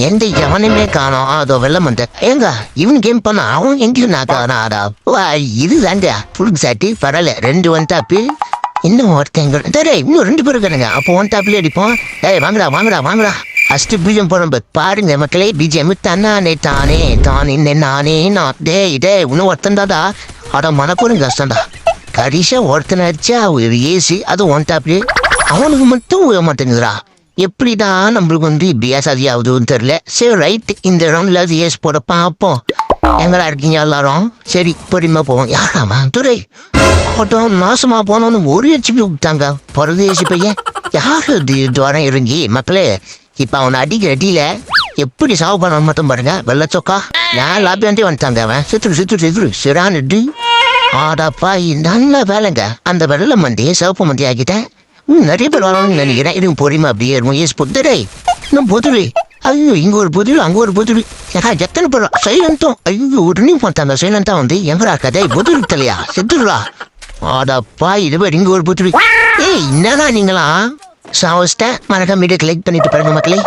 எந்த எவனுமே காணோம். அதோ வெள்ளம் வந்து ஏங்க இவன் கேம் பண்ண அவன் எங்கேயும் நான் காணாடா. இது தாங்க புல் சாட்டி பரவாயில்ல 2 1 டாப்பு. இன்னும் ஒருத்தங்க இன்னும் 2 பேர் இருக்கானுங்க. அப்போ 1 டாப்லேயே அடிப்போம். வாங்கடா வாங்கடா வாங்கடா. ஃபர்ஸ்ட் பீஜம் போறோம் பாருங்க மக்களே. பீஜம் தன்னானே தானே தானே நானே நான் இன்னும் ஒருத்தன் தாடா. அட மனப்போரும் கஷ்டம்டா. கரிசா ஒருத்தனை அடிச்சா ஒரு ஏசி அது 1 டாப்லேயே. அவனுக்கு மட்டும் விட மாட்டேங்குதுடா. எப்படிதான் நம்மளுக்கு இப்படியா சரியாகுதுன்னு தெரியல. சரி ரைட், இந்த ரவுண்ட்ல ஏஸ் போட பார்ப்போம். எங்கடா இருக்கீங்க எல்லாரும்? சரி பொறுமையா போவோம். யாராமா துறை ஆட்டம் நாசமா போனோன்னு ஒரு ஹெச்பி விட்டாங்க பரதேசி பையன். யாரு துவாரம் இறங்கி மக்களே. இப்ப அவனை அடிக்கிற அடியில எப்படி சாவு பண்ண மட்டும் பாருங்க. வெள்ளச்சொக்கா நான் லாபியாண்டே வந்துட்டாங்க. அவன் சித்துரு சிறான்னு ஆடாப்பா. நல்ல வேலைங்க. அந்த வெள்ள மண்டி சிவப்பு மண்டி ஆக்கிட்டேன். நிறைய பேர் வரணும்னு நினைக்கிறேன். இதுவும் பொறுமை அப்படியே இருக்கும். ஏஸ் பொத்துடே இன்னும் பொதுரு. ஐயோ இங்க ஒரு பொதுரு அங்க ஒரு பொதுரு. எத்தனை பேர் சைலண்ட்டும். ஐயோ உடனே பார்த்தாங்க சைலண்டா வந்து எங்கடா கதை பொதுரு தலையா செத்துடுறா. ஆடாப்பா இது பேர் இங்க ஒரு பொதுரு. என்னடா நீங்களா சாவஸ்ட மறக்காம வீடியோ லைக் பண்ணிட்டு பாருங்க மக்களே.